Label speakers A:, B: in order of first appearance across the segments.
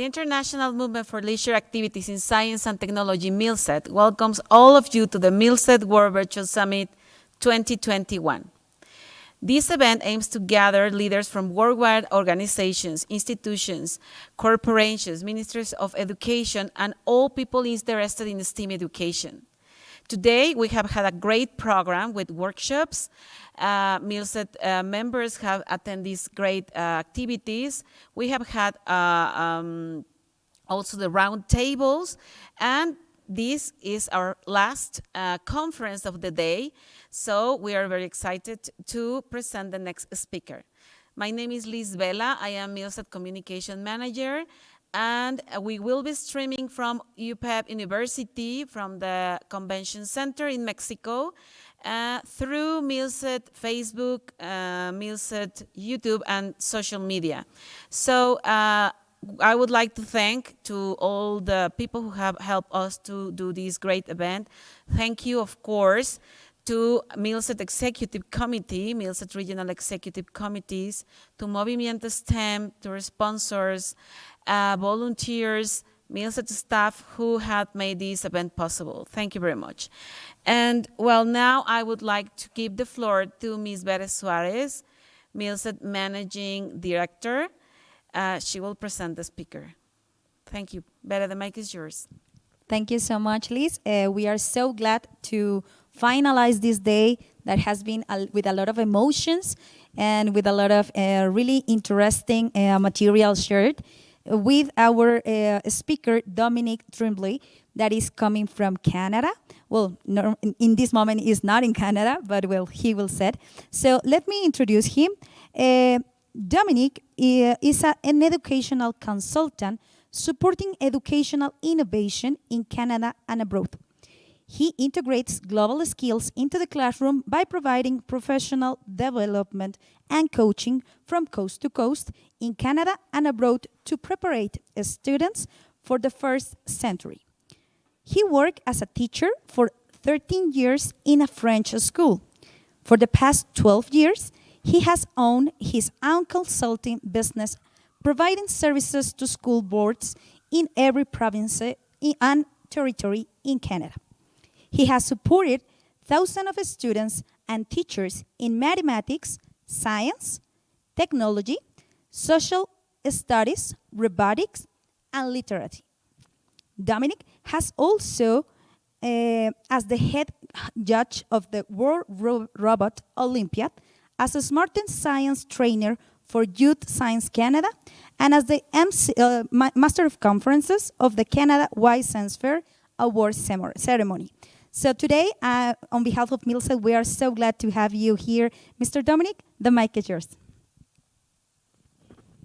A: The International Movement for Leisure Activities in Science and Technology, MILSET, welcomes all of you to the MILSET World Virtual Summit 2021. This event aims to gather leaders from worldwide organizations, institutions, corporations, ministries of education, and all people interested in STEAM education. Today, we have had a great program with workshops. MILSET members have attended these great activities. We have had also the round tables, and this is our last conference of the day, so we are very excited to present the next speaker. My name is Liz Vela. I am MILSET Communication Manager, and we will be streaming from UPEP University, from the Convention Center in Mexico, through MILSET Facebook, MILSET YouTube, and social media. So I would like to thank to all the people who have helped us to do this great event. Thank you, of course, to MILSET Executive Committee, MILSET Regional Executive Committees, to Movimiento STEM, to our sponsors, volunteers, MILSET staff who have made this event possible. Thank you very much. And well, now I would like to give the floor to Ms. Bere Suarez, MILSET Managing Director. She will present the speaker. Thank you. Bere, the mic is yours.
B: Thank you so much, Liz. We are so glad to finalize this day that has been with a lot of emotions and with a lot of really interesting material shared with our speaker, Dominic Tremblay, that is coming from Canada. Well, no, in this moment is not in Canada, but well, he will say. So let me introduce him. Dominic is an educational consultant supporting educational innovation in Canada and abroad. He integrates global skills into the classroom by providing professional development and coaching from coast to coast in Canada and abroad to prepare students for the first century. He worked as a teacher for 13 years in a French school. For the past 12 years, he has owned his own consulting business, providing services to school boards in every province and territory in Canada. He has supported thousands of students and teachers in mathematics, science, technology, social studies, robotics, and literacy. Dominic has also, as the head judge of the World Robot Olympiad, as a Smart and Science trainer for Youth Science Canada, and as the Master of Conferences of the Canada Wise Science Fair Award Ceremony. So today, on behalf of MILSET, we are so glad to have you here. Mr. Dominic, the mic is yours.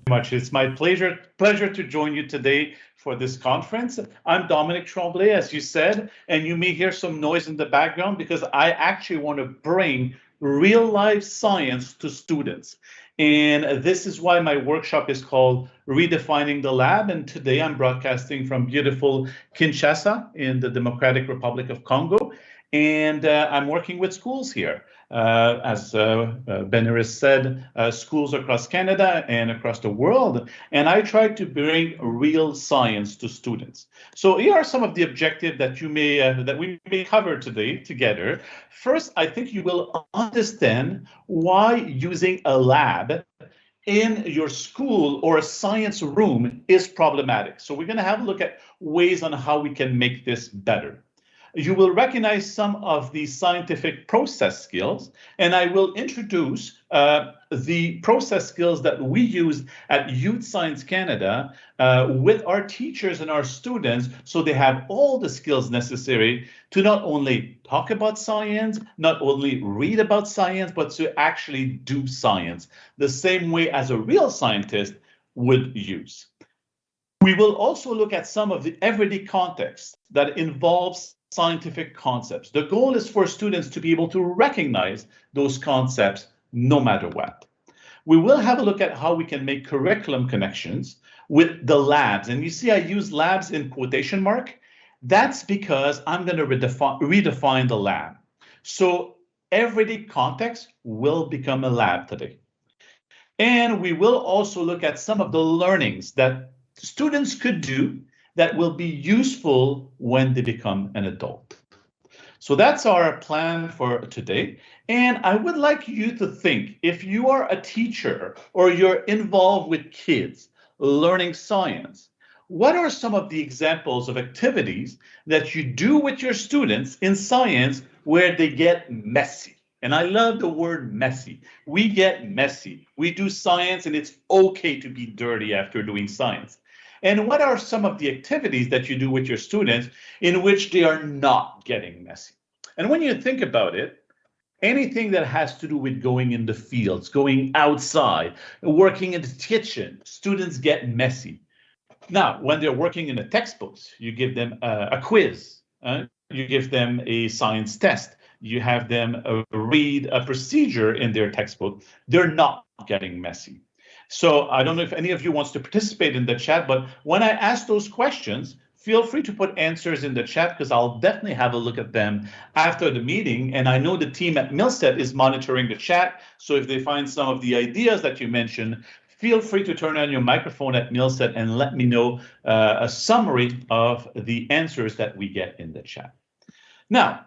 C: Much. It's my pleasure to join you today for this conference. I'm Dominic Tremblay, as you said, and you may hear some noise in the background because I actually want to bring real life science to students. And this is why my workshop is called Redefining the Lab. And today I'm broadcasting from beautiful Kinshasa in the Democratic Republic of Congo. And I'm working with schools here. As Benaris said, schools across Canada and across the world. And I try to bring real science to students. So here are some of the objectives that we may cover today together. First, I think you will understand why using a lab in your school or a science room is problematic. So we're going to have a look at ways on how we can make this better. You will recognize some of the scientific process skills, and I will introduce the process skills that we use at Youth Science Canada with our teachers and our students, so they have all the skills necessary to not only talk about science, not only read about science, but to actually do science the same way as a real scientist would use. We will also look at some of the everyday context that involves scientific concepts. The goal is for students to be able to recognize those concepts no matter what. We will have a look at how we can make curriculum connections with the labs. And you see I use labs in quotation mark. That's because I'm going to redefine the lab. So everyday context will become a lab today. And we will also look at some of the learnings that students could do that will be useful when they become an adult. So that's our plan for today. And I would like you to think, if you are a teacher or you're involved with kids learning science, what are some of the examples of activities that you do with your students in science where they get messy? And I love the word messy. We get messy. We do science and it's okay to be dirty after doing science. And what are some of the activities that you do with your students in which they are not getting messy? And when you think about it, anything that has to do with going in the fields, going outside, working in the kitchen, students get messy. Now, when they're working in the textbooks, you give them a quiz, you give them a science test, you have them read a procedure in their textbook, they're not getting messy. So I don't know if any of you wants to participate in the chat, but when I ask those questions, feel free to put answers in the chat because I'll definitely have a look at them after the meeting. And I know the team at MILSET is monitoring the chat. So if they find some of the ideas that you mentioned, feel free to turn on your microphone at MILSET and let me know a summary of the answers that we get in the chat. Now,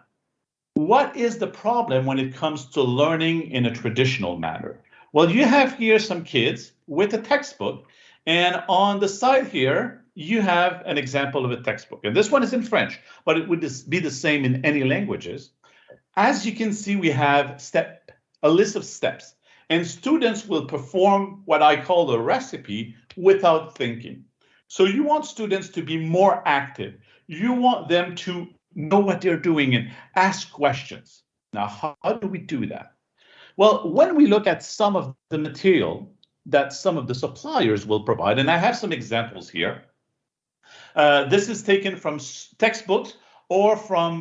C: what is the problem when it comes to learning in a traditional manner? Well, you have here some kids with a textbook, and on the side here, you have an example of a textbook. And this one is in French, but it would be the same in any languages. As you can see, we have a list of steps, and students will perform what I call a recipe without thinking. So you want students to be more active. You want them to know what they're doing and ask questions. Now, how do we do that? Well, when we look at some of the material that some of the suppliers will provide, and I have some examples here. This is taken from textbooks or from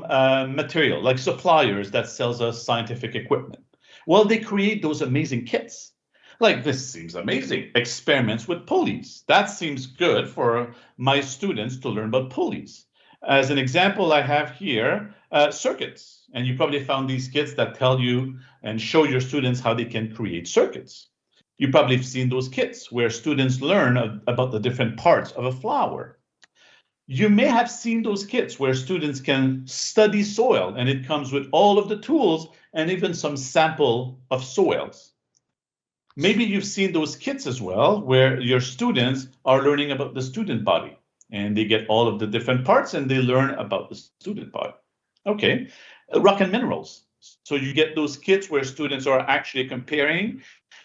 C: material, like suppliers that sells us scientific equipment. Well, they create those amazing kits. Like, this seems amazing. Experiments with pulleys. That seems good for my students to learn about pulleys. As an example, I have here circuits. And you probably found these kits that tell you and show your students how they can create circuits. You probably have seen those kits where students learn about the different parts of a flower. You may have seen those kits where students can study soil, and it comes with all of the tools and even some sample of soils. Maybe you've seen those kits as well, where your students are learning about the student body, and they get all of the different parts and they learn about the student body. Okay, rock and minerals. So you get those kits where students are actually comparing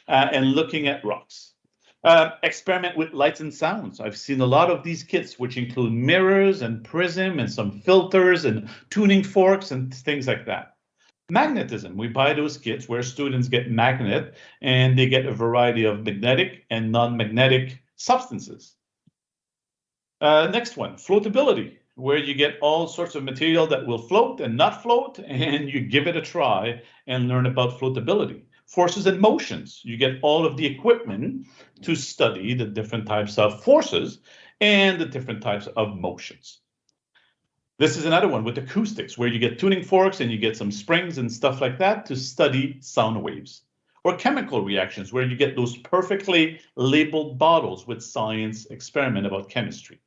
C: and looking at rocks. Experiment with lights and sounds. I've seen a lot of these kits, which include mirrors and prism and some filters and tuning forks and things like that. Magnetism. We buy those kits where students get magnet and they get a variety of magnetic and non-magnetic substances. Next one, floatability, where you get all sorts of material that will float and not float, and you give it a try and learn about floatability. Forces and motions, you get all of the equipment to study the different types of forces and the different types of motions. This is another one with acoustics, where you get tuning forks and you get some springs and stuff like that to study sound waves. Or chemical reactions, where you get those perfectly labeled bottles with science experiment about chemistry.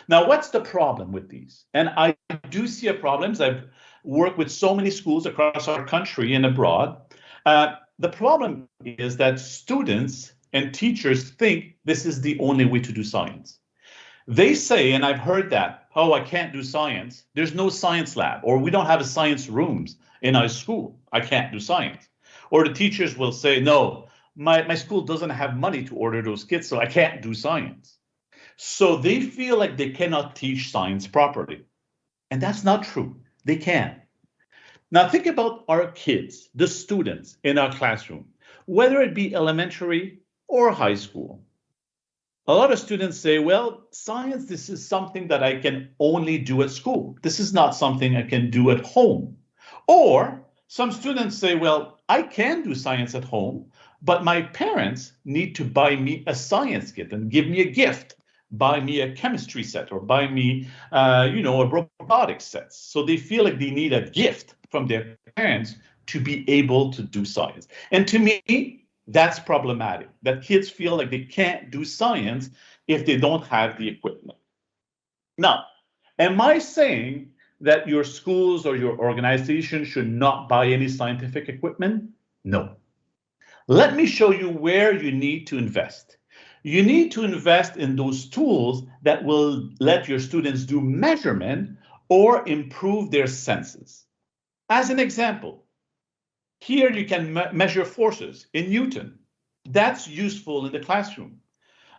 C: Now, what's the problem with these? And I do see a problem. I've worked with so many schools across our country and abroad. The problem is that students and teachers think this is the only way to do science. They say, and I've heard that, oh, I can't do science. There's no science lab, or we don't have a science rooms in our school. I can't do science. Or the teachers will say, no, my school doesn't have money to order those kits, so I can't do science. So they feel like they cannot teach science properly. And that's not true. They can. Now think about our kids, the students in our classroom, whether it be elementary or high school. A lot of students say, well, science, this is something that I can only do at school. This is not something I can do at home. Or some students say, well, I can do science at home, but my parents need to buy me a science kit and give me a gift. Buy me a chemistry set or buy me, a robotics set. So they feel like they need a gift from their parents to be able to do science. And to me, that's problematic, that kids feel like they can't do science if they don't have the equipment. Now, am I saying that your schools or your organization should not buy any scientific equipment? No. Let me show you where you need to invest. You need to invest in those tools that will let your students do measurement or improve their senses. As an example, here you can measure forces in Newton. That's useful in the classroom.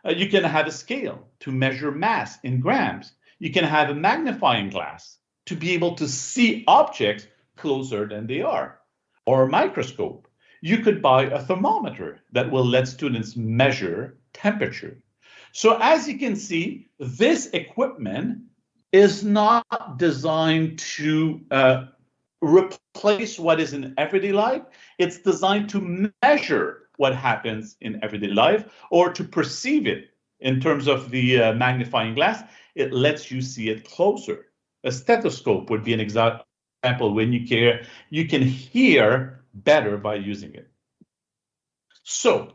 C: You can have a scale to measure mass in grams. You can have a magnifying glass to be able to see objects closer than they are, or a microscope. You could buy a thermometer that will let students measure temperature. So as you can see, this equipment is not designed to replace what is in everyday life. It's designed to measure what happens in everyday life or to perceive it in terms of the magnifying glass. It lets you see it closer. A stethoscope would be an example when you can hear better by using it. So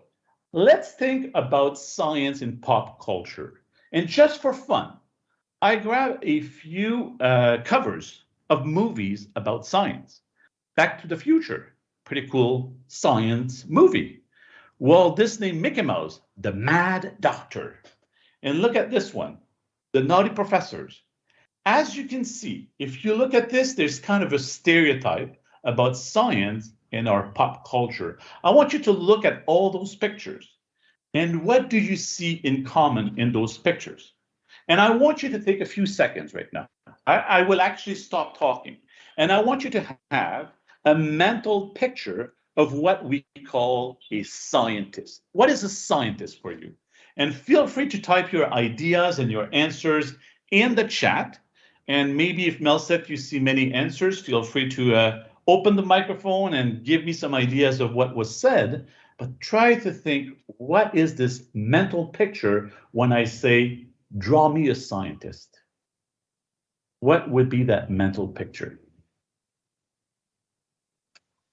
C: let's think about science in pop culture. And just for fun, I grabbed a few covers of movies about science. Back to the Future, pretty cool science movie. Walt Disney Mickey Mouse, The Mad Doctor. And look at this one, The Naughty Professors. As you can see, if you look at this, there's kind of a stereotype about science in our pop culture. I want you to look at all those pictures. And what do you see in common in those pictures? And I want you to take a few seconds right now. I will actually stop talking. And I want you to have a mental picture of what we call a scientist. What is a scientist for you? And feel free to type your ideas and your answers in the chat. And maybe if MILSET, you see many answers, feel free to open the microphone and give me some ideas of what was said. But try to think, what is this mental picture when I say, draw me a scientist? What would be that mental picture?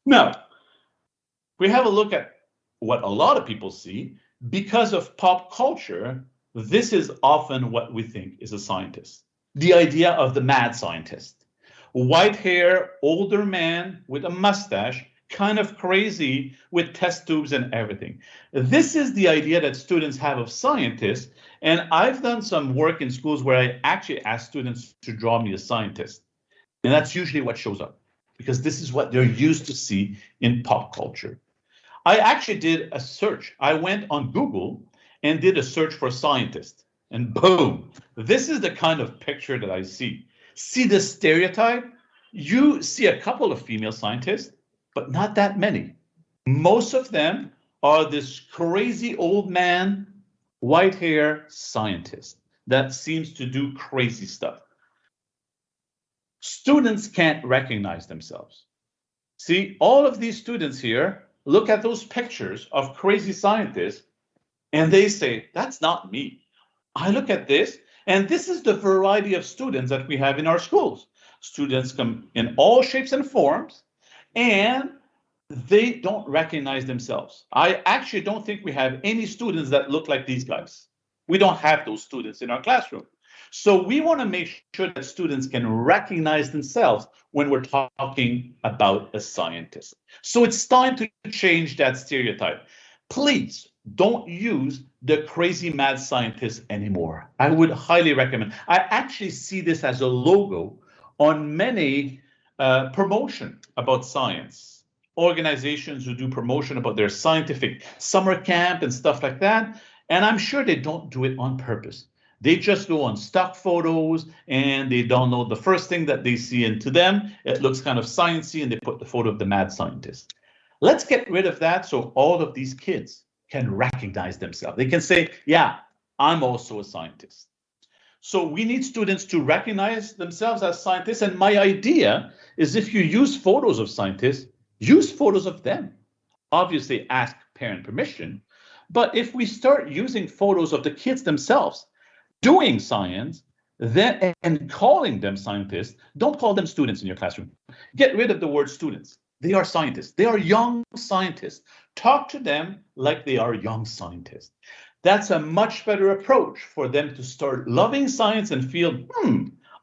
C: Now, we have a look at what a lot of people see. Because of pop culture, this is often what we think is a scientist. The idea of the mad scientist. White hair, older man with a mustache, kind of crazy with test tubes and everything. This is the idea that students have of scientists. And I've done some work in schools where I actually ask students to draw me a scientist. And that's usually what shows up, because this is what they're used to see in pop culture. I actually did a search. I went on Google and did a search for scientist. And boom, this is the kind of picture that I see. See the stereotype? You see a couple of female scientists, but not that many. Most of them are this crazy old man, white hair scientist that seems to do crazy stuff. Students can't recognize themselves. See, all of these students here look at those pictures of crazy scientists and they say, that's not me. I look at this, and this is the variety of students that we have in our schools. Students come in all shapes and forms, and they don't recognize themselves. I actually don't think we have any students that look like these guys. We don't have those students in our classroom. So we want to make sure that students can recognize themselves when we're talking about a scientist. So it's time to change that stereotype. Please don't use the crazy mad scientist anymore. I would highly recommend. I actually see this as a logo on many promotion about science. Organizations who do promotion about their scientific summer camp and stuff like that. And I'm sure they don't do it on purpose. They just go on stock photos and they download the first thing that they see, and to them, it looks kind of sciencey, and they put the photo of the mad scientist. Let's get rid of that so all of these kids can recognize themselves. They can say, yeah, I'm also a scientist. So we need students to recognize themselves as scientists. And my idea is, if you use photos of scientists, use photos of them. Obviously, ask parent permission. But if we start using photos of the kids themselves doing science, then and calling them scientists, don't call them students in your classroom. Get rid of the word students. They are scientists. They are young scientists. Talk to them like they are young scientists. That's a much better approach for them to start loving science and feel,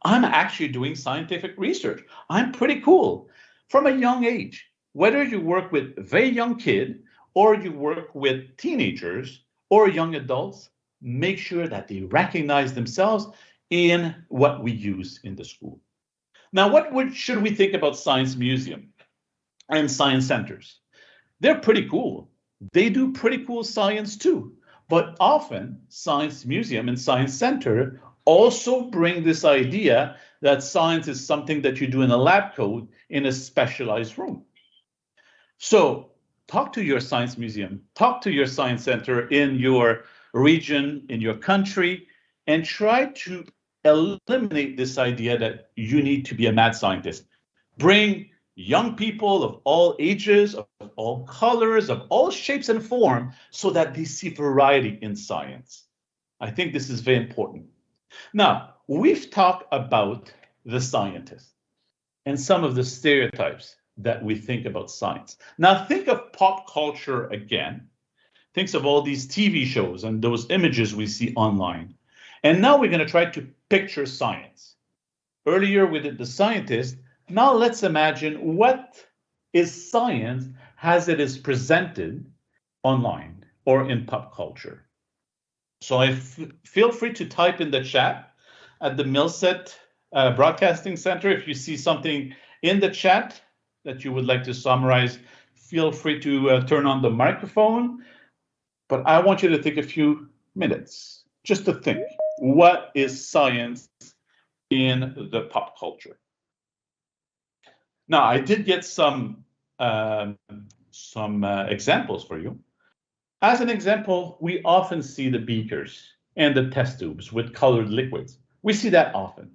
C: I'm actually doing scientific research. I'm pretty cool from a young age. Whether you work with a very young kid or you work with teenagers or young adults, make sure that they recognize themselves in what we use in the school. Now, should we think about science museum and science centers? They're pretty cool. They do pretty cool science too. But often, science museum and science center also bring this idea that science is something that you do in a lab coat in a specialized room. So talk to your science museum, talk to your science center in your region, in your country, and try to eliminate this idea that you need to be a mad scientist. Bring young people of all ages, of all colors, of all shapes and form, so that they see variety in science. I think this is very important. Now, we've talked about the scientist and some of the stereotypes that we think about science. Now, think of pop culture again. Think of all these TV shows and those images we see online. And now we're going to try to picture science. Earlier we did the scientist. Now let's imagine what is science as it is presented online or in pop culture. So feel free to type in the chat at the MILSET Broadcasting Center. If you see something in the chat that you would like to summarize, feel free to turn on the microphone. But I want you to take a few minutes just to think, what is science in the pop culture? Now, I did get some examples for you. As an example, we often see the beakers and the test tubes with colored liquids. We see that often.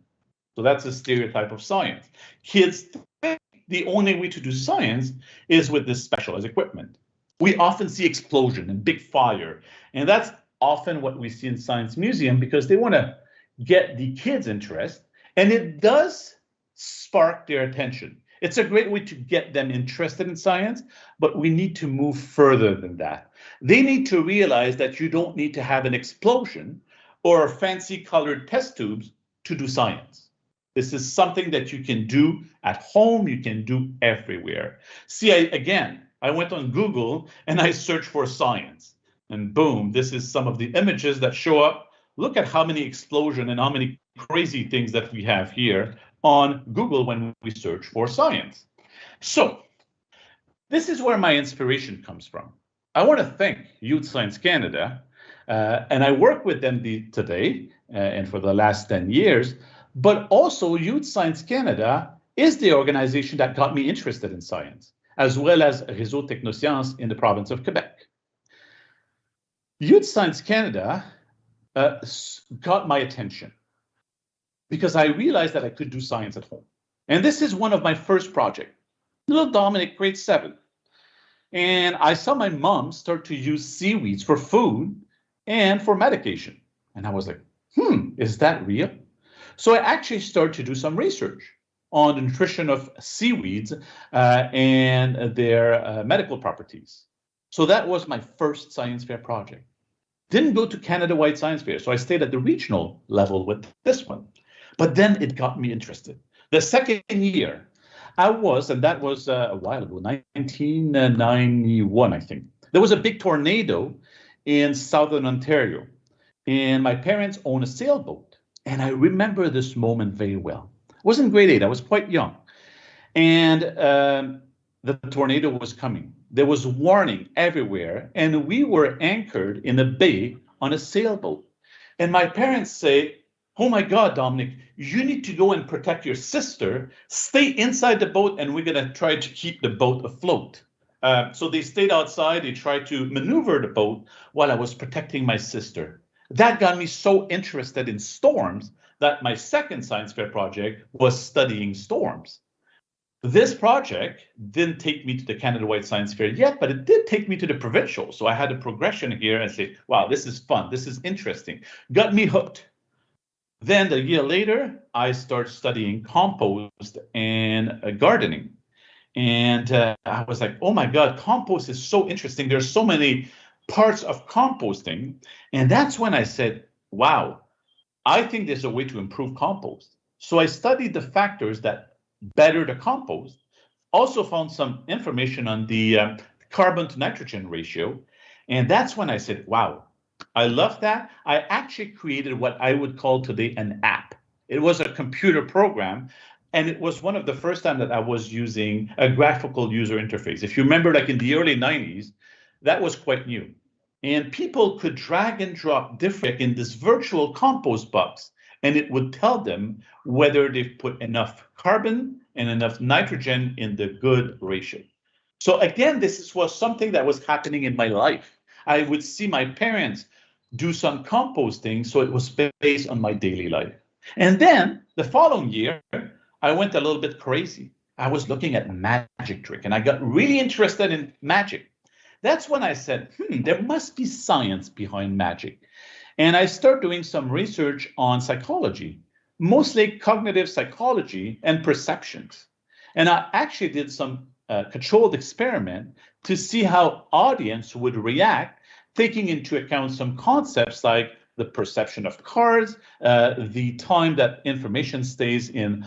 C: So that's a stereotype of science. Kids think the only way to do science is with this specialized equipment. We often see explosion and big fire, and that's often what we see in science museum because they want to get the kids' interest, and it does spark their attention. It's a great way to get them interested in science, but we need to move further than that. They need to realize that you don't need to have an explosion or fancy colored test tubes to do science. This is something that you can do at home, you can do everywhere. See, I went on Google and I searched for science, and boom, this is some of the images that show up. Look at how many explosions and how many crazy things that we have here on Google when we search for science. So this is where my inspiration comes from. I want to thank Youth Science Canada, and I work with them today and for the last 10 years, but also Youth Science Canada is the organization that got me interested in science, as well as Réseau Technosciences in the province of Quebec. Youth Science Canada got my attention because I realized that I could do science at home. And this is one of my first projects. Little Dominic, grade 7. And I saw my mom start to use seaweeds for food and for medication. And I was like, is that real? So I actually started to do some research on the nutrition of seaweeds and their medical properties. So that was my first science fair project. Didn't go to Canada-wide science fair, so I stayed at the regional level with this one. But then it got me interested. The second year, and that was a while ago, 1991, I think. There was a big tornado in southern Ontario, and my parents own a sailboat. And I remember this moment very well. I was in grade 8, I was quite young. And the tornado was coming. There was warning everywhere, and we were anchored in a bay on a sailboat. And my parents say, "Oh my God, Dominic, you need to go and protect your sister. Stay inside the boat, and we're going to try to keep the boat afloat." So they stayed outside. They tried to maneuver the boat while I was protecting my sister. That got me so interested in storms that my second science fair project was studying storms. This project didn't take me to the Canada-wide Science Fair yet, but it did take me to the provincial. So I had a progression here and say, wow, this is fun. This is interesting. Got me hooked. Then a year later, I started studying compost and gardening. And I was like, oh my God, compost is so interesting. There's so many parts of composting. And that's when I said, wow, I think there's a way to improve compost. So I studied the factors that better the compost, also found some information on the carbon to nitrogen ratio. And that's when I said, wow, I love that. I actually created what I would call today an app. It was a computer program, and it was one of the first time that I was using a graphical user interface. If you remember, like in the early 90s, that was quite new. And people could drag and drop different in this virtual compost box, and it would tell them whether they've put enough carbon and enough nitrogen in the good ratio. So again, was something that was happening in my life. I would see my parents do some composting, so it was based on my daily life. And then the following year, I went a little bit crazy. I was looking at magic trick, and I got really interested in magic. That's when I said, there must be science behind magic. And I started doing some research on psychology, mostly cognitive psychology and perceptions. And I actually did some controlled experiment to see how audience would react, taking into account some concepts like the perception of cards, the time that information stays in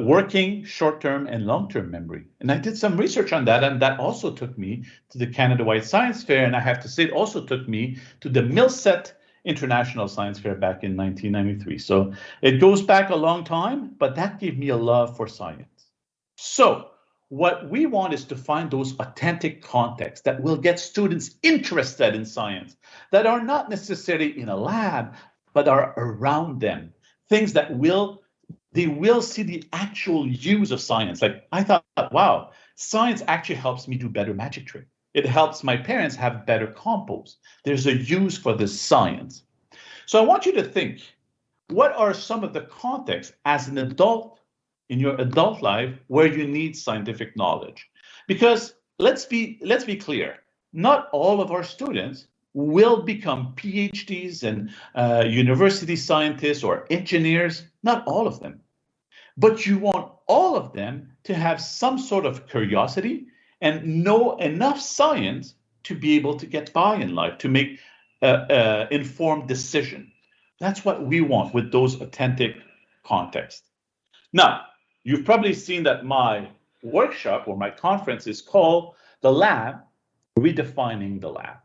C: working short-term and long-term memory. And I did some research on that, and that also took me to the Canada-wide Science Fair, and I have to say it also took me to the MILSET International Science Fair back in 1993. So it goes back a long time, but that gave me a love for science. So what we want is to find those authentic contexts that will get students interested in science, that are not necessarily in a lab, but are around them. Things that they will see the actual use of science. Like I thought, wow, science actually helps me do better magic trick. It helps my parents have better compost. There's a use for this science. So I want you to think, what are some of the contexts as an adult in your adult life where you need scientific knowledge? Because let's be clear, not all of our students will become PhDs and university scientists or engineers, not all of them. But you want all of them to have some sort of curiosity and know enough science to be able to get by in life, to make informed decision. That's what we want with those authentic contexts. Now, you've probably seen that my workshop or my conference is called The Lab, Redefining the Lab.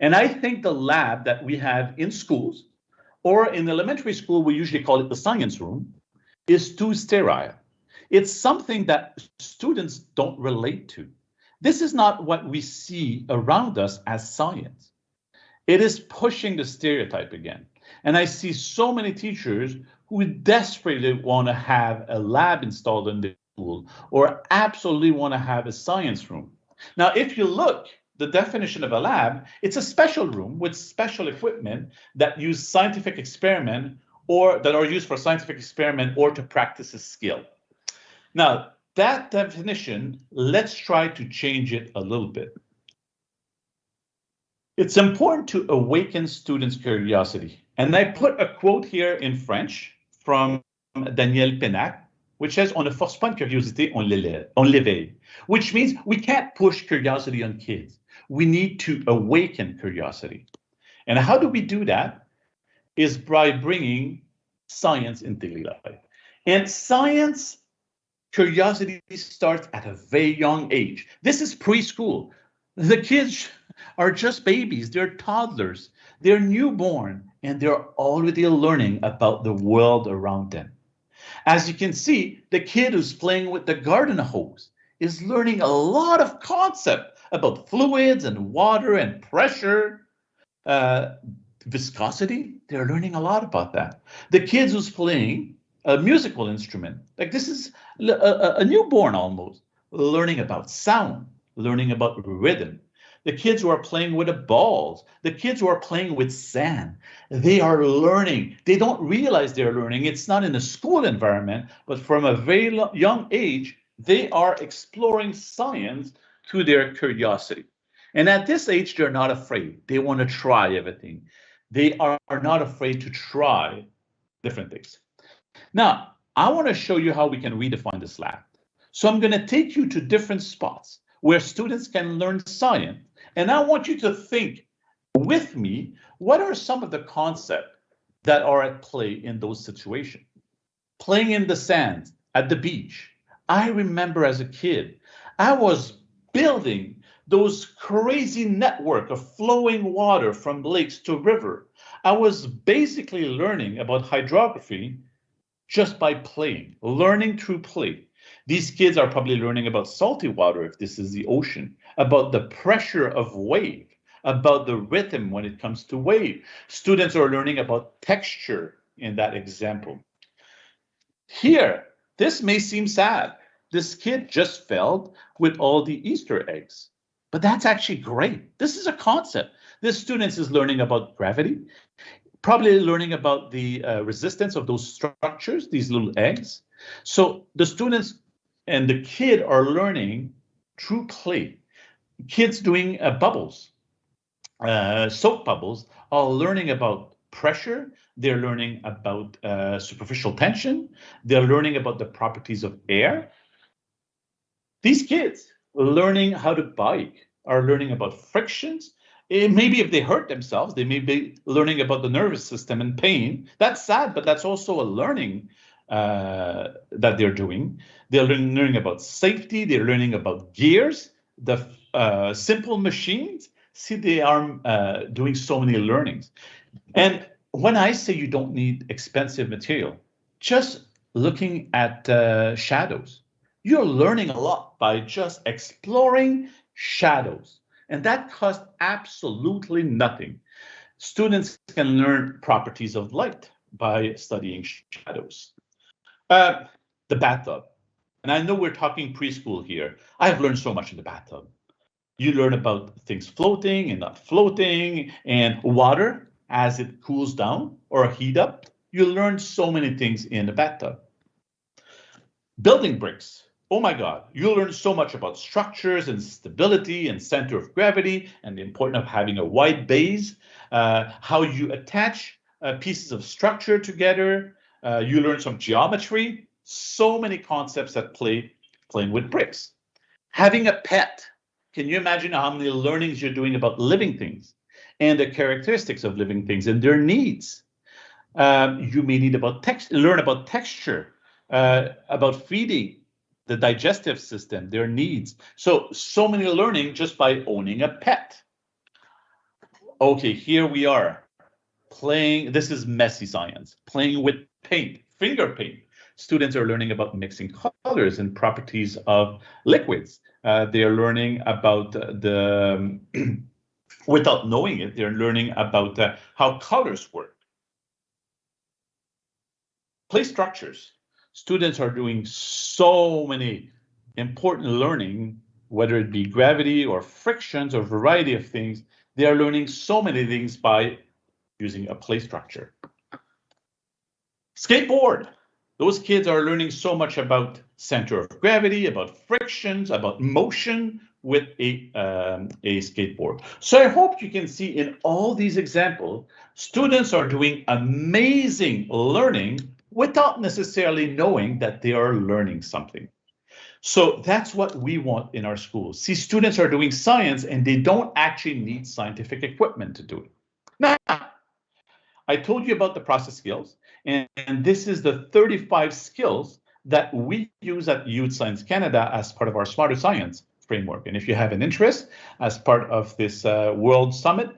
C: And I think the lab that we have in schools, or in elementary school, we usually call it the science room, is too sterile. It's something that students don't relate to. This is not what we see around us as science. It is pushing the stereotype again. And I see so many teachers who desperately want to have a lab installed in the school or absolutely want to have a science room. Now, if you look, the definition of a lab, it's a special room with special equipment that use scientific experiment or that are used for scientific experiment or to practice a skill. Now, that definition, let's try to change it a little bit. It's important to awaken students' curiosity. And I put a quote here in French from Daniel Pénac, which says, on ne force pas une curiosité, on l'éveille, which means we can't push curiosity on kids. We need to awaken curiosity. And how do we do that? Is by bringing science in daily life. And science curiosity starts at a very young age. This is preschool. The kids are just babies, they're toddlers, they're newborn, and they're already learning about the world around them. As you can see, the kid who's playing with the garden hose is learning a lot of concept about fluids and water and pressure, viscosity. They're learning a lot about that. The kids who's playing a musical instrument, like this is a newborn almost, learning about sound, learning about rhythm. The kids who are playing with the balls, the kids who are playing with sand, they are learning. They don't realize they're learning. It's not in a school environment, but from a very young age, they are exploring science through their curiosity. And at this age, they're not afraid. They want to try everything. They are not afraid to try different things. Now, I want to show you how we can redefine this lab. So I'm going to take you to different spots where students can learn science And I want you to think with me, what are some of the concepts that are at play in those situations? Playing in the sand at the beach. I remember as a kid, I was building those crazy network of flowing water from lakes to river. I was basically learning about hydrography just by playing, learning through play. These kids are probably learning about salty water if this is the ocean, about the pressure of wave, about the rhythm when it comes to wave. Students are learning about texture in that example. Here, this may seem sad. This kid just failed with all the Easter eggs. But that's actually great. This is a concept. This student is learning about gravity, probably learning about the resistance of those structures, these little eggs. So the students and the kid are learning through play. Kids doing bubbles, soap bubbles, are learning about pressure. They're learning about superficial tension. They're learning about the properties of air. These kids learning how to bike are learning about frictions. Maybe if they hurt themselves, they may be learning about the nervous system and pain. That's sad, but that's also a learning that they're doing. They're learning about safety. They're learning about gears, the simple machines. See, they are doing so many learnings. And when I say you don't need expensive material, just looking at shadows, you're learning a lot by just exploring shadows. And that costs absolutely nothing. Students can learn properties of light by studying shadows. The bathtub. And I know we're talking preschool here. I've learned so much in the bathtub. You learn about things floating and not floating, and water as it cools down or heat up. You learn so many things in the bathtub. Building bricks. Oh my God, you learn so much about structures and stability and center of gravity and the importance of having a wide base, how you attach pieces of structure together. You learn some geometry, so many concepts at play playing with bricks. Having a pet. Can you imagine how many learnings you're doing about living things and the characteristics of living things and their needs? You may need learn about texture, about feeding, the digestive system, their needs. So many learning just by owning a pet. Okay, here we are playing. This is messy science, playing with paint, finger paint. Students are learning about mixing colors and properties of liquids. They are learning about the, without knowing it, they're learning about how colors work. Play structures. Students are doing so many important learning, whether it be gravity or frictions or variety of things. They are learning so many things by using a play structure. Skateboard. Those kids are learning so much about center of gravity, about frictions, about motion with a skateboard. So I hope you can see in all these examples, students are doing amazing learning without necessarily knowing that they are learning something. So that's what we want in our schools. See, students are doing science and they don't actually need scientific equipment to do it. Now, I told you about the process skills, and this is the 35 skills that we use at Youth Science Canada as part of our Smarter Science framework. And if you have an interest as part of this World Summit,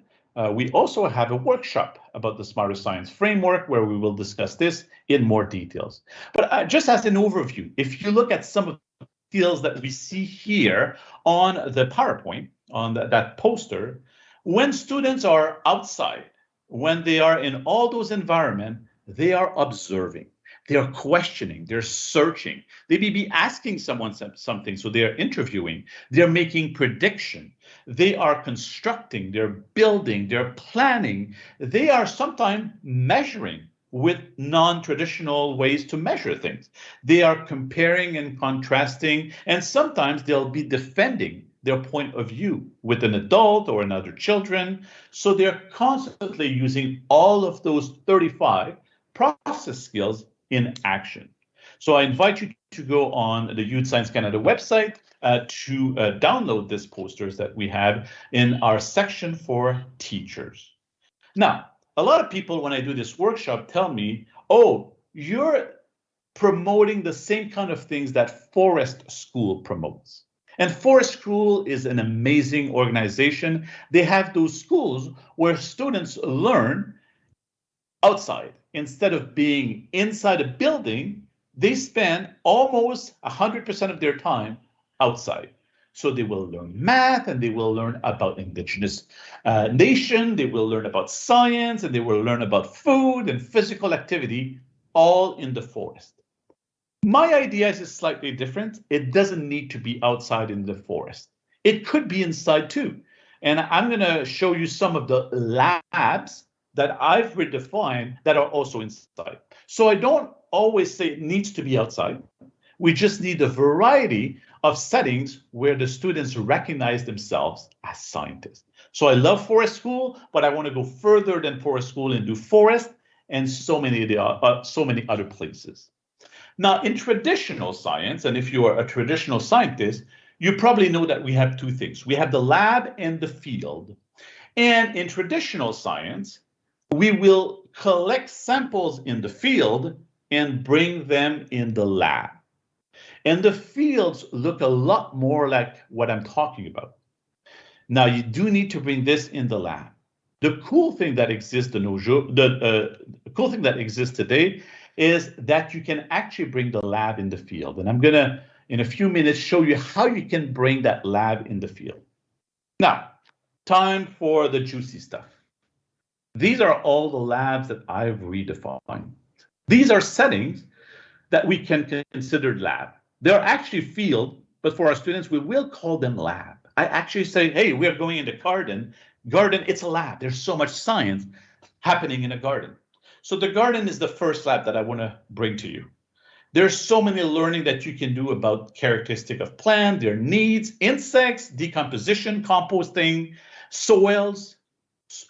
C: we also have a workshop about the Smarter Science framework where we will discuss this in more details. But just as an overview, if you look at some of the skills that we see here on the PowerPoint, on that poster, when students are outside, when they are in all those environments, they are observing, they are questioning, they're searching, they may be asking someone something, so they're interviewing, they're making prediction, they are constructing, they're building, they're planning, they are sometimes measuring with non-traditional ways to measure things. They are comparing and contrasting, and sometimes they'll be defending their point of view with an adult or another children. So they're constantly using all of those 35 process skills in action. So I invite you to go on the Youth Science Canada website to download these posters that we have in our section for teachers. Now, a lot of people, when I do this workshop, tell me, oh, you're promoting the same kind of things that Forest School promotes. And Forest School is an amazing organization. They have those schools where students learn outside. Instead of being inside a building, they spend almost 100% of their time outside. So they will learn math, and they will learn about Indigenous nation, they will learn about science, and they will learn about food and physical activity, all in the forest. My idea is slightly different. It doesn't need to be outside in the forest. It could be inside too. And I'm going to show you some of the labs that I've redefined that are also inside. So I don't always say it needs to be outside. We just need a variety of settings where the students recognize themselves as scientists. So I love Forest School, but I want to go further than Forest School and do forest and so many other places. Now, in traditional science, and if you are a traditional scientist, you probably know that we have two things. We have the lab and the field. And in traditional science, we will collect samples in the field and bring them in the lab. And the fields look a lot more like what I'm talking about. Now, you do need to bring this in the lab. The cool thing that exists cool thing that exists today is that you can actually bring the lab in the field. And I'm gonna, in a few minutes, show you how you can bring that lab in the field. Now, time for the juicy stuff. These are all the labs that I've redefined. These are settings that we can consider lab. They're actually field, but for our students, we will call them lab. I actually say, hey, we're going into garden. Garden, it's a lab. There's so much science happening in a garden. So the garden is the first lab that I want to bring to you. There's so many learning that you can do about characteristic of plant, their needs, insects, decomposition, composting, soils,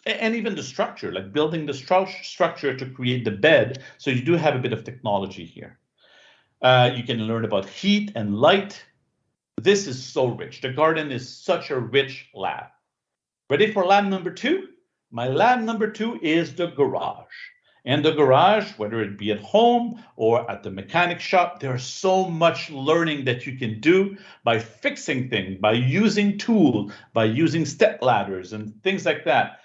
C: and even the structure, like building the structure to create the bed. So you do have a bit of technology here. You can learn about heat and light. This is so rich. The garden is such a rich lab. Ready for lab number two? My lab number two is the garage. And the garage, whether it be at home or at the mechanic shop, there's so much learning that you can do by fixing things, by using tools, by using step ladders and things like that.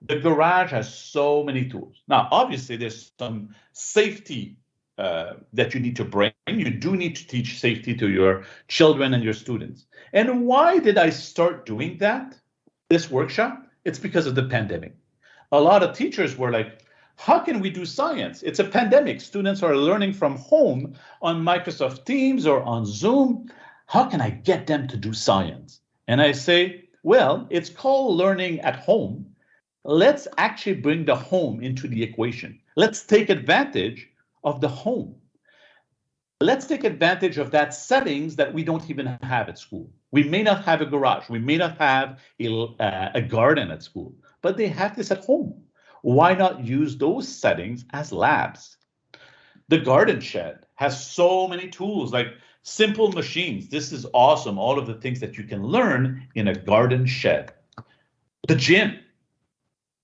C: The garage has so many tools. Now, obviously, there's some safety that you need to bring. You do need to teach safety to your children and your students. And why did I start doing that, this workshop? It's because of the pandemic. A lot of teachers were like, how can we do science? It's a pandemic. Students are learning from home on Microsoft Teams or on Zoom. How can I get them to do science? And I say, well, it's called learning at home. Let's actually bring the home into the equation. Let's take advantage of the home. Let's take advantage of that settings that we don't even have at school. We may not have a garage. We may not have a garden at school, but they have this at home. Why not use those settings as labs? The garden shed has so many tools, like simple machines. This is awesome. All of the things that you can learn in a garden shed. The gym.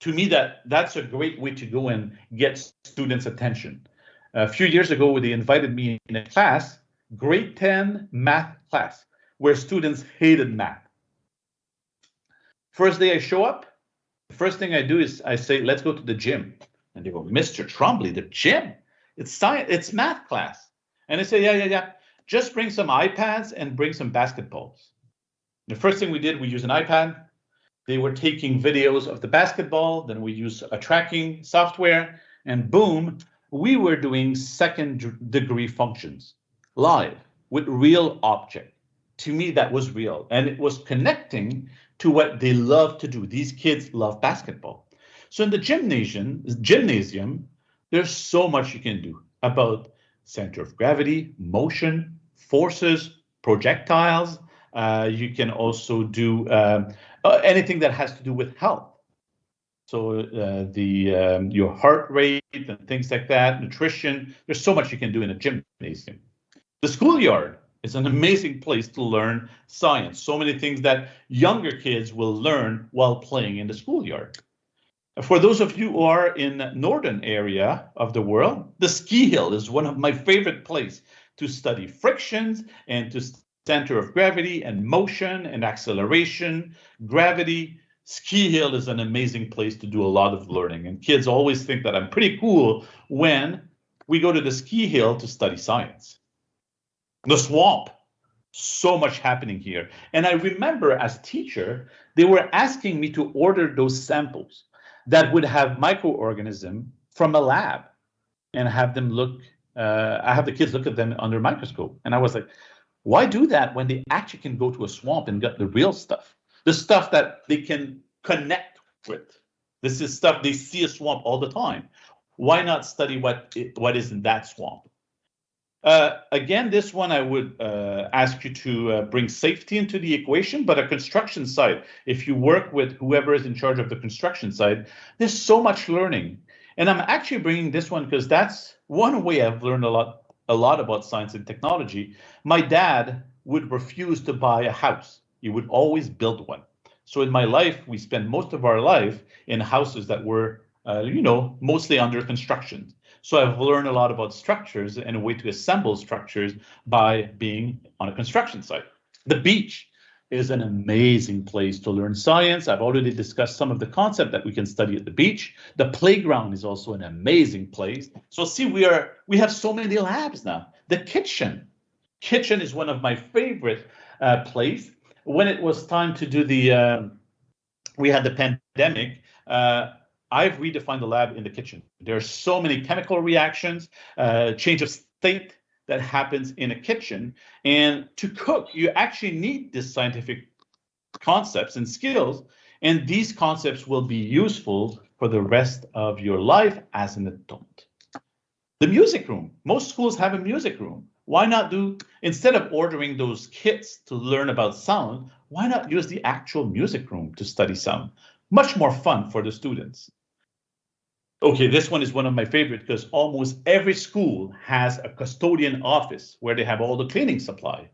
C: To me, that's a great way to go and get students' attention. A few years ago, they invited me in a class, grade 10 math class, where students hated math. First day I show up, the first thing I do is I say, let's go to the gym. And they go, Mr. Tremblay, the gym? It's science, it's math class. And I say, yeah. Just bring some iPads and bring some basketballs. The first thing we did, we used an iPad. They were taking videos of the basketball. Then we used a tracking software, and boom, we were doing second-degree functions live with real object. To me, that was real, and it was connecting to what they love to do. These kids love basketball. So in the gymnasium, there's so much you can do about center of gravity, motion, forces, projectiles. You can also do anything that has to do with health. So your heart rate and things like that, nutrition. There's so much you can do in a gymnasium. The schoolyard is an amazing place to learn science. So many things that younger kids will learn while playing in the schoolyard. For those of you who are in the northern area of the world, the ski hill is one of my favorite places to study frictions and to center of gravity and motion and acceleration, gravity. Ski hill is an amazing place to do a lot of learning. And kids always think that I'm pretty cool when we go to the ski hill to study science. The swamp, so much happening here. And I remember as teacher, they were asking me to order those samples that would have microorganism from a lab and have them look, I have the kids look at them under a microscope. And I was like, why do that when they actually can go to a swamp and get the real stuff? The stuff that they can connect with. This is stuff they see a swamp all the time. Why not study what is in that swamp? Again, this one I would ask you to bring safety into the equation, but a construction site, if you work with whoever is in charge of the construction site, there's so much learning. And I'm actually bringing this one because that's one way I've learned a lot about science and technology. My dad would refuse to buy a house. He would always build one. So in my life, we spend most of our life in houses that were, mostly under construction. So I've learned a lot about structures and a way to assemble structures by being on a construction site. The beach is an amazing place to learn science. I've already discussed some of the concepts that we can study at the beach. The playground is also an amazing place. So see, we have so many labs now. The kitchen is one of my favorite places. When it was time to do we had the pandemic, I've redefined the lab in the kitchen. There are so many chemical reactions, change of state that happens in a kitchen. And to cook, you actually need this scientific concepts and skills. And these concepts will be useful for the rest of your life as an adult. The music room. Most schools have a music room. Why not instead of ordering those kits to learn about sound, why not use the actual music room to study sound? Much more fun for the students. Okay, this one is one of my favorite because almost every school has a custodian office where they have all the cleaning supply.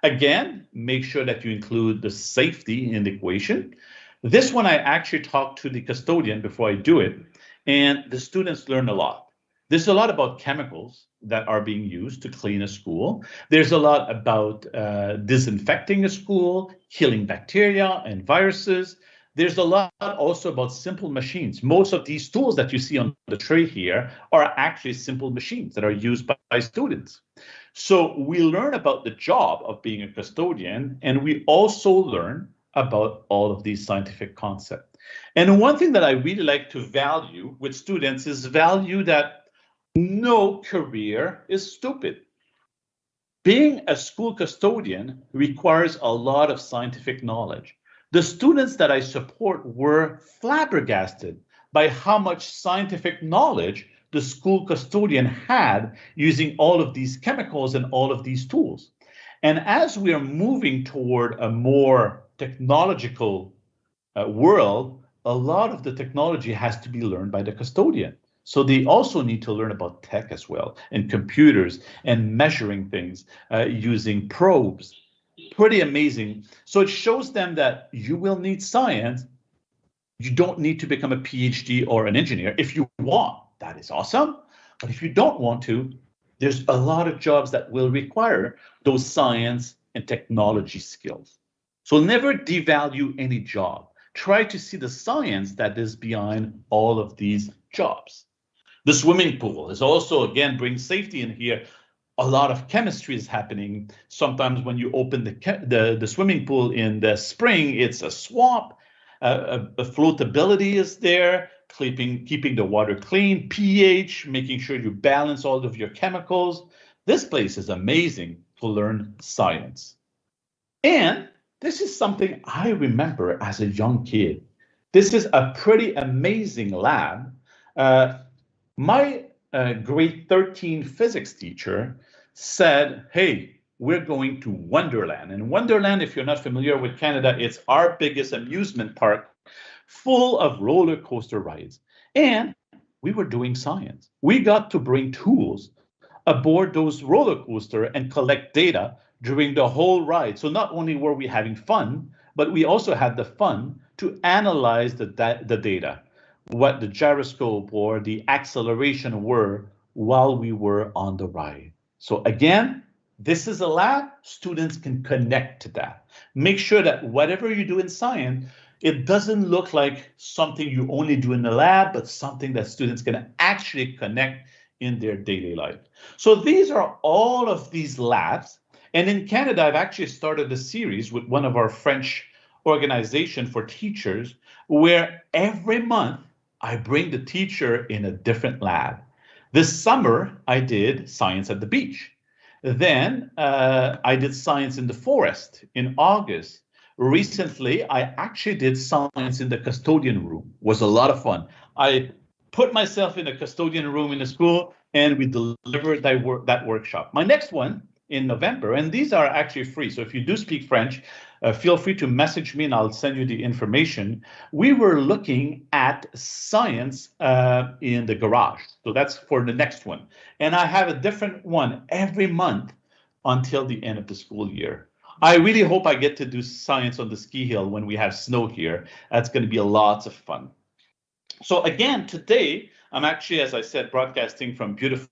C: Again, make sure that you include the safety in the equation. This one I actually talk to the custodian before I do it, and the students learn a lot. There's a lot about chemicals that are being used to clean a school. There's a lot about disinfecting a school, killing bacteria and viruses. There's a lot also about simple machines. Most of these tools that you see on the tray here are actually simple machines that are used by students. So we learn about the job of being a custodian, and we also learn about all of these scientific concepts. And one thing that I really like to value with students is value that no career is stupid. Being a school custodian requires a lot of scientific knowledge. The students that I support were flabbergasted by how much scientific knowledge the school custodian had using all of these chemicals and all of these tools. And as we are moving toward a more technological world, a lot of the technology has to be learned by the custodian. So they also need to learn about tech as well, and computers and measuring things using probes. Pretty amazing. So it shows them that you will need science. You don't need to become a PhD or an engineer. If you want, that is awesome. But if you don't want to, there's a lot of jobs that will require those science and technology skills. So never devalue any job. Try to see the science that is behind all of these jobs. The swimming pool is also, again, bring safety in here. A lot of chemistry is happening. Sometimes when you open the swimming pool in the spring, it's a swamp. A floatability is there, keeping the water clean, pH, making sure you balance all of your chemicals. This place is amazing to learn science. And this is something I remember as a young kid. This is a pretty amazing lab. My grade 13 physics teacher said, hey, we're going to Wonderland. And Wonderland, if you're not familiar with Canada, it's our biggest amusement park full of roller coaster rides. And we were doing science. We got to bring tools aboard those roller coaster and collect data during the whole ride. So not only were we having fun, but we also had the fun to analyze the data, what the gyroscope or the acceleration were while we were on the ride. So again, this is a lab. Students can connect to that. Make sure that whatever you do in science, it doesn't look like something you only do in the lab, but something that students can actually connect in their daily life. So these are all of these labs. And in Canada, I've actually started a series with one of our French organization for teachers, where every month I bring the teacher in a different lab. This summer, I did science at the beach. Then I did science in the forest in August. Recently, I actually did science in the custodian room. It was a lot of fun. I put myself in a custodian room in the school, and we delivered that workshop. My next one in November, and these are actually free. So if you do speak French, feel free to message me and I'll send you the information. We were looking at science in the garage. So that's for the next one. And I have a different one every month until the end of the school year. I really hope I get to do science on the ski hill when we have snow here. That's going to be lots of fun. So again, today, I'm actually, as I said, broadcasting from beautiful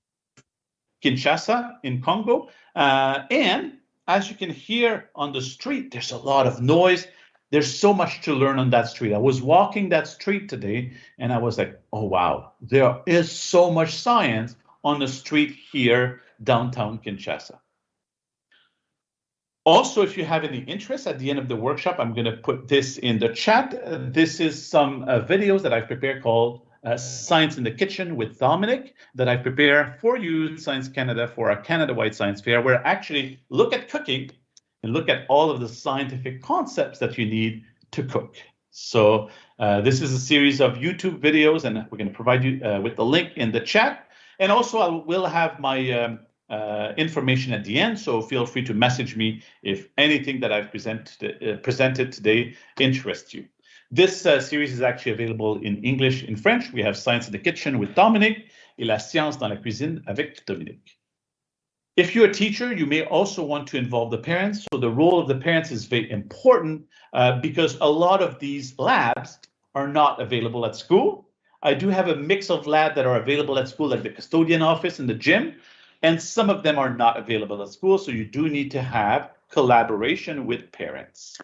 C: Kinshasa in Congo. And as you can hear on the street, there's a lot of noise. There's so much to learn on that street. I was walking that street today and I was like, oh, wow, there is so much science on the street here, downtown Kinshasa. Also, if you have any interest at the end of the workshop, I'm going to put this in the chat. This is some videos that I've prepared called Science in the Kitchen with Dominic that I prepare for you, Science Canada, for our Canada-wide science fair, where I actually look at cooking and look at all of the scientific concepts that you need to cook. So this is a series of YouTube videos, and we're going to provide you with the link in the chat. And also, I will have my information at the end, so feel free to message me if anything that I've presented today interests you. This series is actually available in English, in French. We have Science in the Kitchen with Dominic et la science dans la cuisine avec Dominic. If you're a teacher, you may also want to involve the parents. So the role of the parents is very important because a lot of these labs are not available at school. I do have a mix of labs that are available at school, like the custodian office and the gym, and some of them are not available at school. So you do need to have collaboration with parents.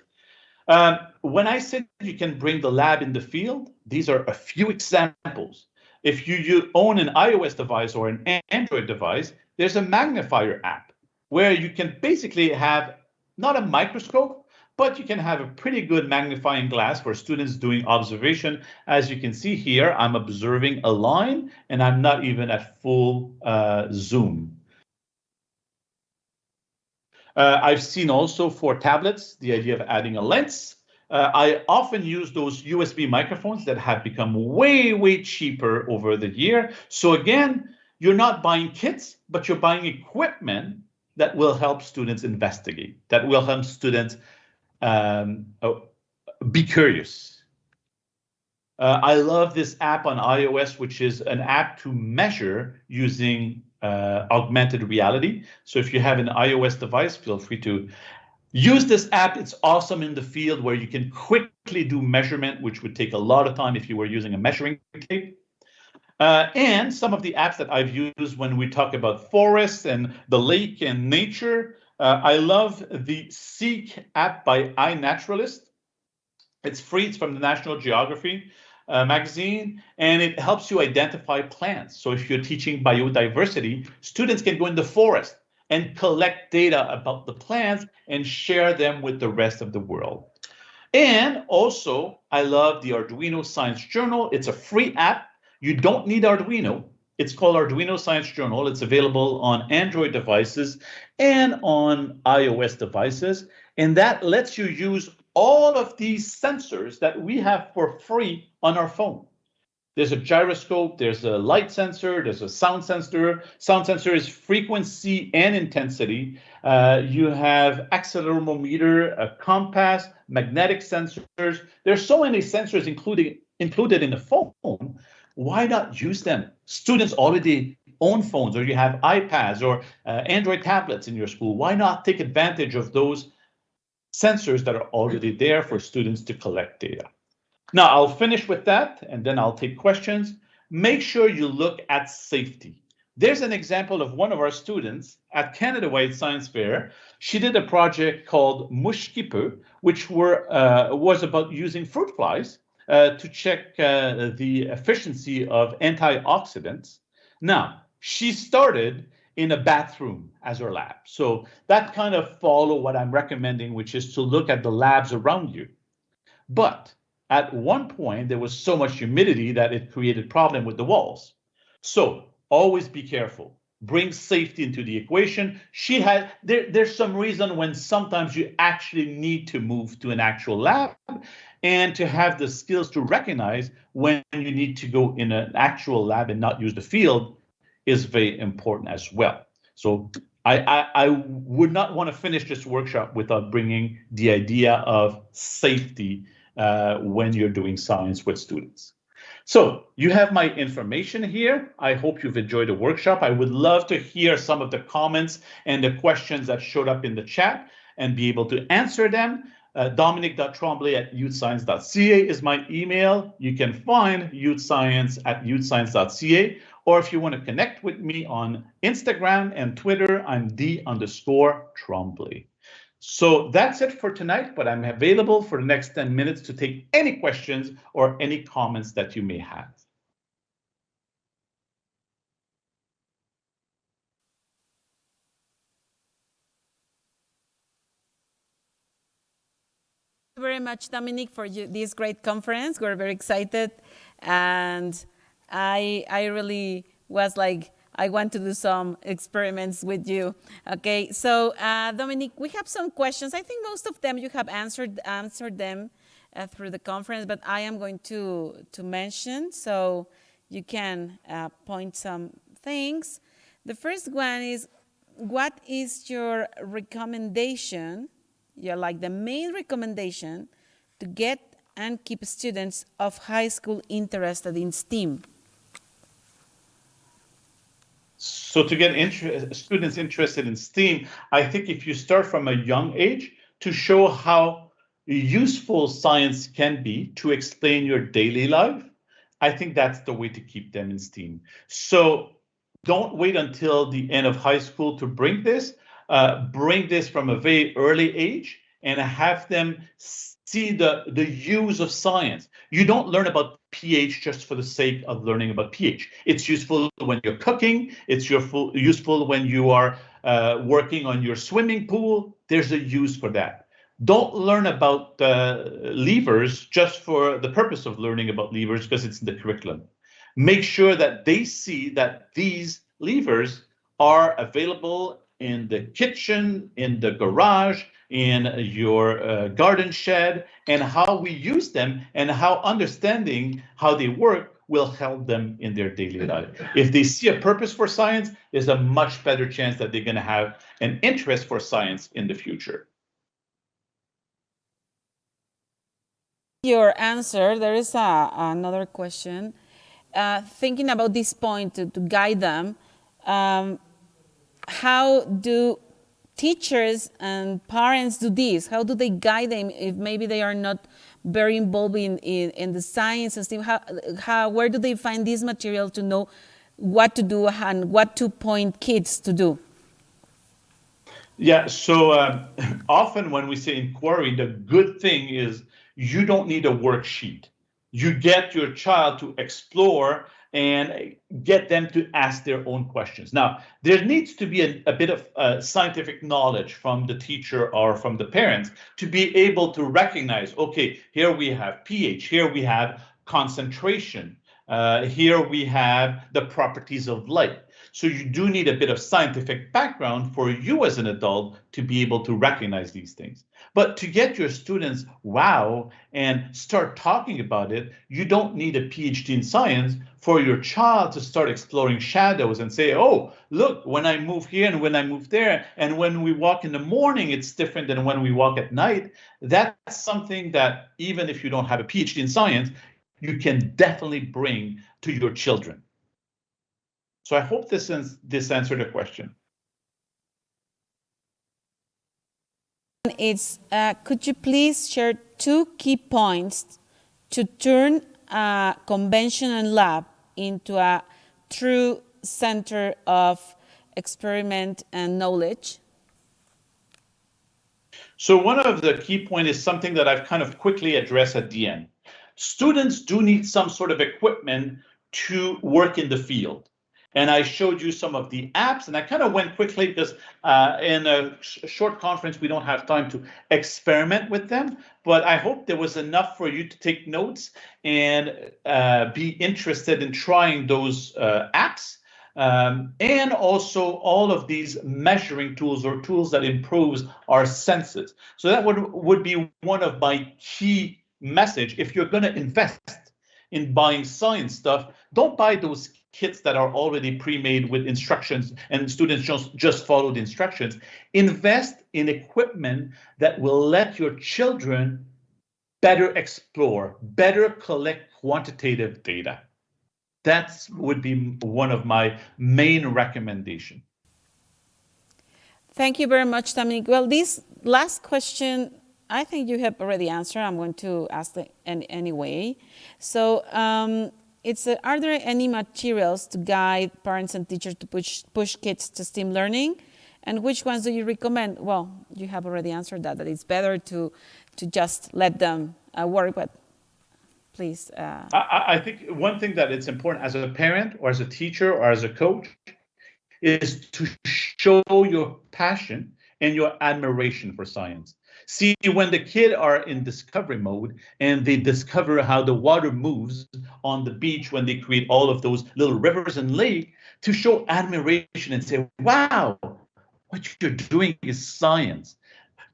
C: When I said you can bring the lab in the field, these are a few examples. If you own an iOS device or an Android device, there's a magnifier app where you can basically have not a microscope, but you can have a pretty good magnifying glass for students doing observation. As you can see here, I'm observing a line and I'm not even at full zoom. I've seen also for tablets, the idea of adding a lens. I often use those USB microphones that have become way, way cheaper over the year. So again, you're not buying kits, but you're buying equipment that will help students investigate, that will help students be curious. I love this app on iOS, which is an app to measure using augmented reality. So if you have an iOS device, feel free to use this app. It's awesome in the field where you can quickly do measurement, which would take a lot of time if you were using a measuring tape. And some of the apps that I've used when we talk about forests and the lake and nature. I love the Seek app by iNaturalist. It's free. It's from the National Geography magazine, and it helps you identify plants. So if you're teaching biodiversity, students can go in the forest and collect data about the plants and share them with the rest of the world. And also, I love the Arduino Science Journal. It's a free app. You don't need Arduino. It's called Arduino Science Journal. It's available on Android devices and on iOS devices. And that lets you use all of these sensors that we have for free on our phone. There's a gyroscope, there's a light sensor, there's a sound sensor. Sound sensor is frequency and intensity. You have accelerometer, a compass, magnetic sensors. There's so many sensors included in the phone. Why not use them? Students already own phones or you have iPads or Android tablets in your school, why not take advantage of those sensors that are already there for students to collect data? Now, I'll finish with that, and then I'll take questions. Make sure you look at safety. There's an example of one of our students at Canada-wide Science Fair. She did a project called Mushkipu, which was about using fruit flies to check the efficiency of antioxidants. Now, she started in a bathroom as her lab. So that kind of follow what I'm recommending, which is to look at the labs around you. But at one point, there was so much humidity that it created problem with the walls. So always be careful. Bring safety into the equation. There's some reason when sometimes you actually need to move to an actual lab and to have the skills to recognize when you need to go in an actual lab and not use the field is very important as well. So I would not want to finish this workshop without bringing the idea of safety when you're doing science with students. So you have my information here. I hope you've enjoyed the workshop. I would love to hear some of the comments and the questions that showed up in the chat and be able to answer them. Dominic.tremblay@youthscience.ca is my email. You can find youthscience at youthscience.ca. Or if you want to connect with me on Instagram and Twitter, I'm D_Tremblay. So that's it for tonight, but I'm available for the next 10 minutes to take any questions or any comments that you may have.
A: Thank you very much, Dominic, for this great conference. We're very excited, and I really was like, I want to do some experiments with you. Okay, so Dominic, we have some questions. I think most of them you have answered them through the conference, but I am going to mention so you can point some things. The first one is, what is your recommendation? Yeah, like the main recommendation to get and keep students of high school interested in STEAM?
C: So to get students interested in STEAM, I think if you start from a young age to show how useful science can be to explain your daily life, I think that's the way to keep them in STEAM. So don't wait until the end of high school to bring this. Bring this from a very early age and have them see the use of science. You don't learn about pH just for the sake of learning about pH. It's useful when you're cooking. It's useful when you are working on your swimming pool. There's a use for that. Don't learn about levers just for the purpose of learning about levers because it's in the curriculum. Make sure that they see that these levers are available in the kitchen, in the garage, in your garden shed, and how we use them and how understanding how they work will help them in their daily life. If they see a purpose for science, there's a much better chance that they're going to have an interest for science in the future.
A: Your answer, there is another question. Thinking about this point to guide them, how do teachers and parents do this? How do they guide them if maybe they are not very involved in the science and STEM? Where do they find this material to know what to do and what to point kids to do?
C: Yeah, so often when we say inquiry, the good thing is you don't need a worksheet. You get your child to explore and get them to ask their own questions. Now, there needs to be a bit of scientific knowledge from the teacher or from the parents to be able to recognize, okay, here we have pH, here we have concentration, here we have the properties of light. So you do need a bit of scientific background for you as an adult to be able to recognize these things. But to get your students wow and start talking about it, you don't need a PhD in science for your child to start exploring shadows and say, oh, look, when I move here and when I move there, and when we walk in the morning, it's different than when we walk at night. That's something that even if you don't have a PhD in science, you can definitely bring to your children. So I hope this answered the question.
A: It's could you please share 2 key points to turn a conventional lab into a true center of experiment and knowledge?
C: So one of the key points is something that I've kind of quickly addressed at the end. Students do need some sort of equipment to work in the field. And I showed you some of the apps, and I kind of went quickly because in a short conference, we don't have time to experiment with them. But I hope there was enough for you to take notes and be interested in trying those apps. And also all of these measuring tools or tools that improves our senses. So that would be one of my key message. If you're going to invest in buying science stuff, don't buy those kits that are already pre-made with instructions and students just follow the instructions. Invest in equipment that will let your children better explore, better collect quantitative data. That would be one of my main recommendations.
A: Thank you very much, Dominic. Well, this last question, I think you have already answered. I'm going to ask it anyway. So are there any materials to guide parents and teachers to push kids to STEAM learning? And which ones do you recommend? Well, you have already answered that it's better to just let them work, but please.
C: I think one thing that it's important as a parent or as a teacher or as a coach is to show your passion and your admiration for science. See, when the kids are in discovery mode and they discover how the water moves on the beach when they create all of those little rivers and lakes, to show admiration and say, wow, what you're doing is science.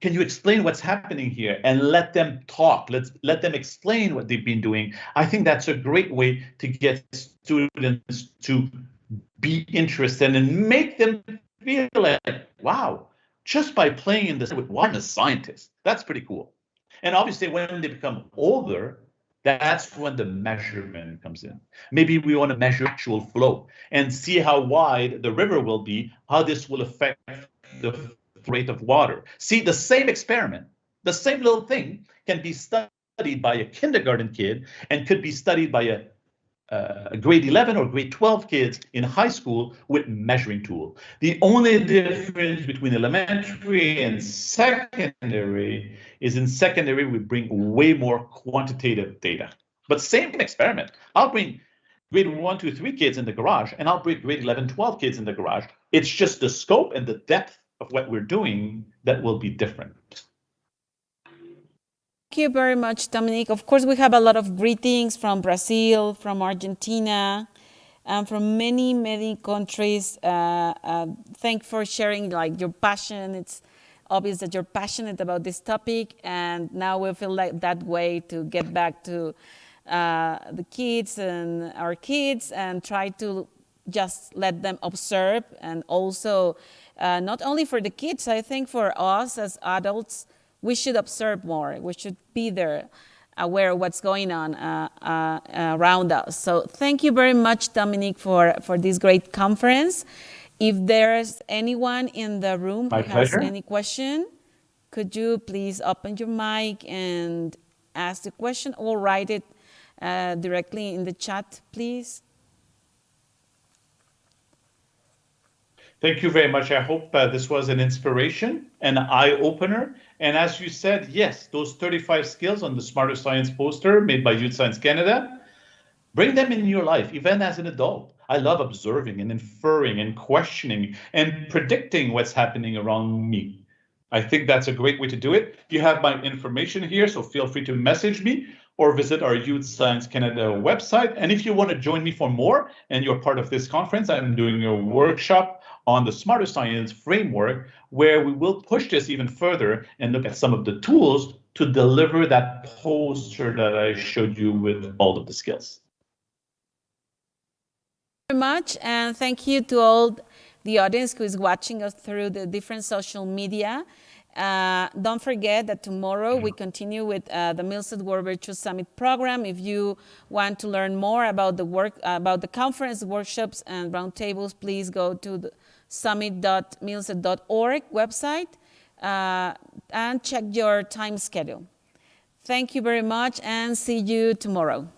C: Can you explain what's happening here? And let them talk. Let them explain what they've been doing. I think that's a great way to get students to be interested and make them feel like, wow, just by playing in this, I'm a scientist. That's pretty cool. And obviously, when they become older, that's when the measurement comes in. Maybe we want to measure actual flow and see how wide the river will be, how this will affect the rate of water. See, the same experiment, the same little thing can be studied by a kindergarten kid and could be studied by a grade 11 or grade 12 kids in high school with measuring tool. The only difference between elementary and secondary is in secondary, we bring way more quantitative data, but same experiment. I'll bring grade 1, 2, 3 kids in the garage, and I'll bring grade 11, 12 kids in the garage. It's just the scope and the depth of what we're doing that will be different.
A: Thank you very much, Dominic. Of course, we have a lot of greetings from Brazil, from Argentina, and from many, many countries. Thank you for sharing your passion. It's obvious that you're passionate about this topic, and now we feel like that way to get back to the kids and our kids and try to just let them observe, and also not only for the kids, I think for us as adults, we should observe more. We should be there, aware of what's going on around us. So thank you very much, Dominic, for this great conference. If there's anyone in the room who has any question, could you please open your mic and ask the question or write it directly in the chat, please?
C: Thank you very much. I hope this was an inspiration, an eye-opener. And as you said, yes, those 35 skills on the Smarter Science poster made by Youth Science Canada, bring them in your life, even as an adult. I love observing and inferring and questioning and predicting what's happening around me. I think that's a great way to do it. You have my information here, so feel free to message me or visit our Youth Science Canada website. And if you want to join me for more and you're part of this conference, I'm doing a workshop on the Smarter Science framework where we will push this even further and look at some of the tools to deliver that poster that I showed you with all of the skills.
A: Very much, and thank you to all the audience who is watching us through the different social media. Don't forget that tomorrow we continue with the MILSET World Virtual Summit program. If you want to learn more about the conference, workshops, and roundtables, please go to the summit.milset.org website and check your time schedule. Thank you very much, and see you tomorrow.